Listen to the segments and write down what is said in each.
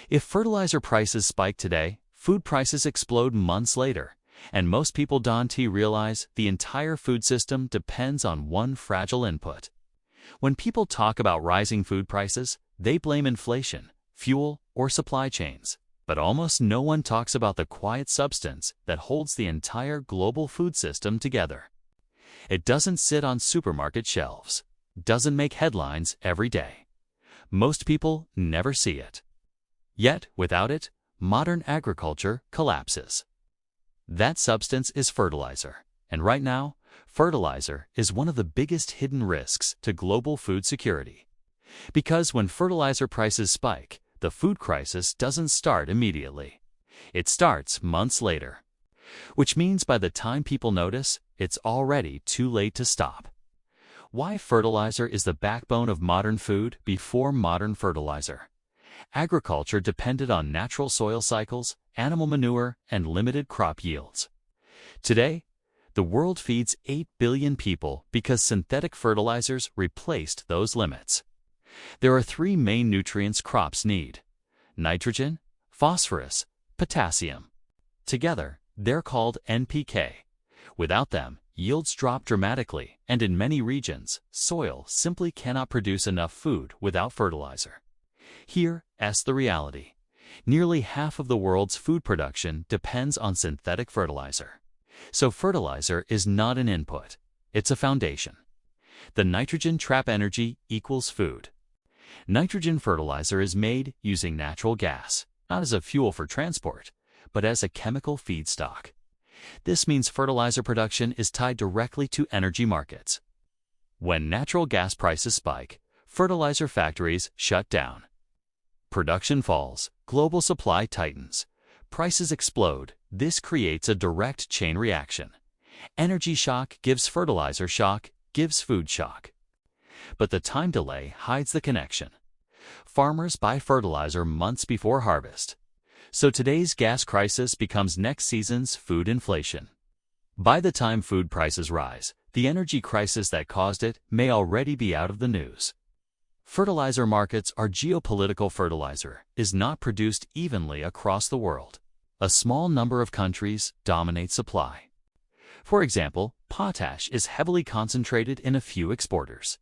If fertilizer prices spike today, food prices explode months later, and most people don't realize the entire food system depends on one fragile input. When people talk about rising food prices, they blame inflation, fuel, or supply chains. But almost no one talks about the quiet substance that holds the entire global food system together. It doesn't sit on supermarket shelves, doesn't make headlines every day. Most people never see it. Yet, without it, modern agriculture collapses. That substance is fertilizer, and right now, fertilizer is one of the biggest hidden risks to global food security. Because when fertilizer prices spike, the food crisis doesn't start immediately. It starts months later, which means by the time people notice, it's already too late to stop. Why fertilizer is the backbone of modern food before modern fertilizer? Agriculture depended on natural soil cycles, animal manure, and limited crop yields. Today, the world feeds 8 billion people because synthetic fertilizers replaced those limits. There are three main nutrients crops need: nitrogen, phosphorus, potassium. Together, they're called NPK. Without them, yields drop dramatically, and in many regions, soil simply cannot produce enough food without fertilizer. Here's the reality. Nearly half of the world's food production depends on synthetic fertilizer. So fertilizer is not an input, it's a foundation. The nitrogen trap energy equals food. Nitrogen fertilizer is made using natural gas, not as a fuel for transport, but as a chemical feedstock. This means fertilizer production is tied directly to energy markets. When natural gas prices spike, fertilizer factories shut down. Production falls, global supply tightens, prices explode. This creates a direct chain reaction. Energy shock gives fertilizer shock, gives food shock. But the time delay hides the connection. Farmers buy fertilizer months before harvest. So today's gas crisis becomes next season's food inflation. By the time food prices rise, the energy crisis that caused it may already be out of the news. Fertilizer markets are geopolitical. Fertilizer is not produced evenly across the world. A small number of countries dominate supply. For example, potash is heavily concentrated in a few exporters.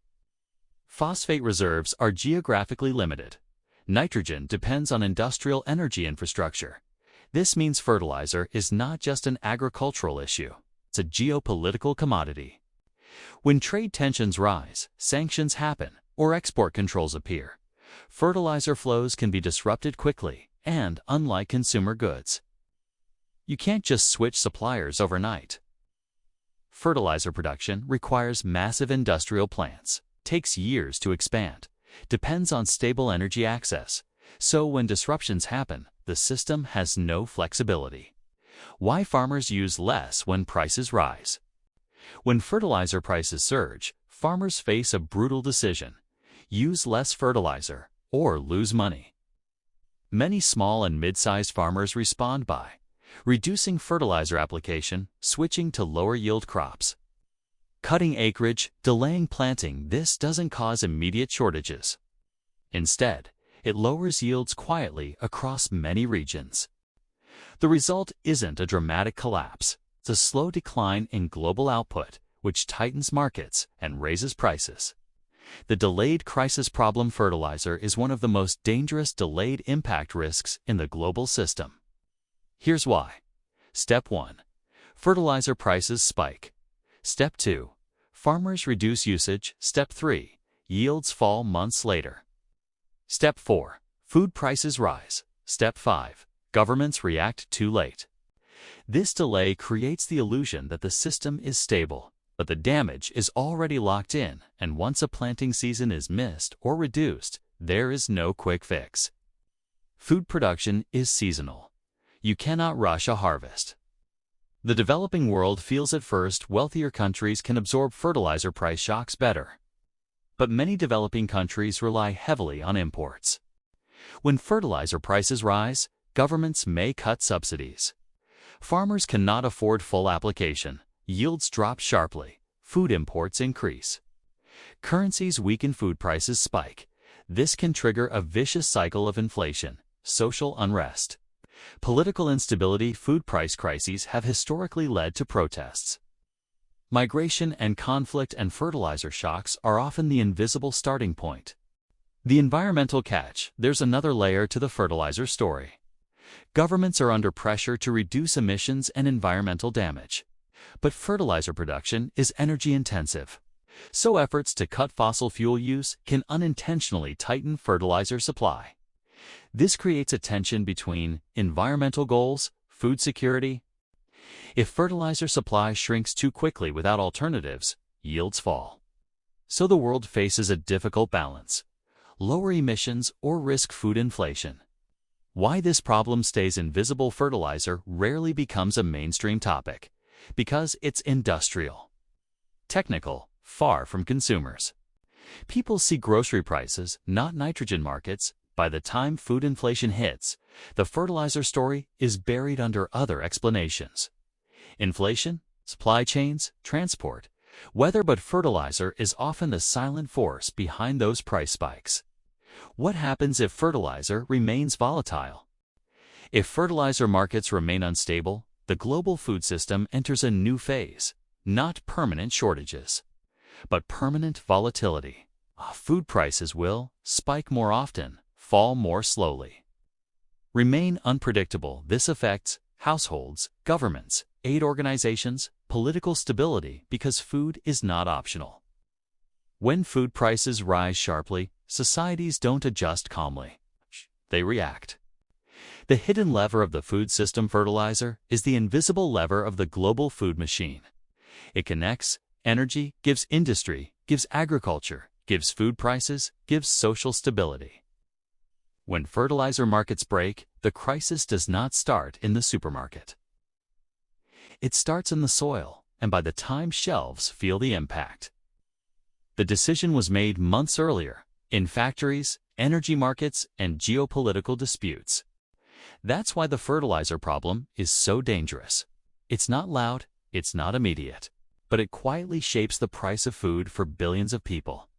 Phosphate reserves are geographically limited. Nitrogen depends on industrial energy infrastructure. This means fertilizer is not just an agricultural issue, it's a geopolitical commodity. When trade tensions rise, sanctions happen, or export controls appear, fertilizer flows can be disrupted quickly, and unlike consumer goods, you can't just switch suppliers overnight. Fertilizer production requires massive industrial plants, takes years to expand, depends on stable energy access, so when disruptions happen, the system has no flexibility. Why farmers use less when prices rise? When fertilizer prices surge, farmers face a brutal decision: use less fertilizer or lose money. Many small and mid-sized farmers respond by reducing fertilizer application, switching to lower-yield crops, cutting acreage, delaying planting. This doesn't cause immediate shortages. Instead, it lowers yields quietly across many regions. The result isn't a dramatic collapse. It's a slow decline in global output, which tightens markets and raises prices. The delayed crisis problem. Fertilizer is one of the most dangerous delayed impact risks in the global system. Here's why. Step 1. Fertilizer prices spike. Step 2. Farmers reduce usage. Step 3. Yields fall months later. Step 4. Food prices rise. Step 5. Governments react too late. This delay creates the illusion that the system is stable, but the damage is already locked in, and once a planting season is missed or reduced, there is no quick fix. Food production is seasonal. You cannot rush a harvest. The developing world feels at first. Wealthier countries can absorb fertilizer price shocks better. But many developing countries rely heavily on imports. When fertilizer prices rise, governments may cut subsidies. Farmers cannot afford full application. Yields drop sharply. Food imports increase. Currencies weaken. Food prices spike. This can trigger a vicious cycle of inflation. social unrest. Political instability, food price crises have historically led to protests. Migration and conflict and fertilizer shocks are often the invisible starting point. The environmental catch: there's another layer to the fertilizer story. Governments are under pressure to reduce emissions and environmental damage. But fertilizer production is energy-intensive, so efforts to cut fossil fuel use can unintentionally tighten fertilizer supply. This creates a tension between environmental goals, food security. If fertilizer supply shrinks too quickly without alternatives, yields fall. So the world faces a difficult balance: lower emissions or risk food inflation. Why this problem stays invisible: fertilizer rarely becomes a mainstream topic because it's industrial, technical, far from consumers. People see grocery prices, not nitrogen markets. By the time food inflation hits, the fertilizer story is buried under other explanations: inflation, supply chains, transport, weather. But fertilizer is often the silent force behind those price spikes. What happens if fertilizer remains volatile? If fertilizer markets remain unstable, the global food system enters a new phase: not permanent shortages, but permanent volatility. Food prices will spike more often, fall more slowly, remain unpredictable. This affects households, governments, aid organizations, political stability, because food is not optional. When food prices rise sharply, societies don't adjust calmly. They react. The hidden lever of the food system: fertilizer is the invisible lever of the global food machine. It connects energy, gives industry, gives agriculture, gives food prices, gives social stability. When fertilizer markets break, the crisis does not start in the supermarket. It starts in the soil, and by the time shelves feel the impact, the decision was made months earlier, in factories, energy markets, and geopolitical disputes. That's why the fertilizer problem is so dangerous. It's not loud, it's not immediate, but it quietly shapes the price of food for billions of people.